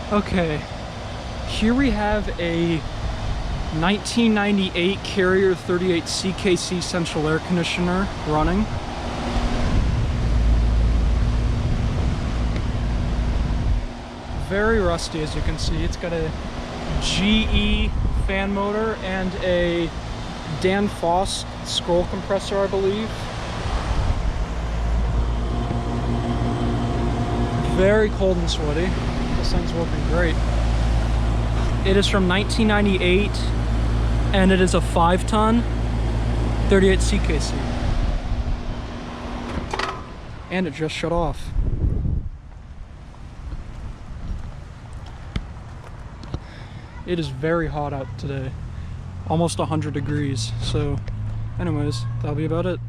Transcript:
Okay, here we have a 1998 Carrier 38 CKC central air conditioner running. Very rusty, as you can see. It's got a GE fan motor and a Danfoss scroll compressor, I believe. Very cold and sweaty. This thing's working great. It is from 1998 and it is a 5-ton 38 CKC. And it just shut off. It is very hot out today, almost 100 degrees. So anyways, that'll be about it.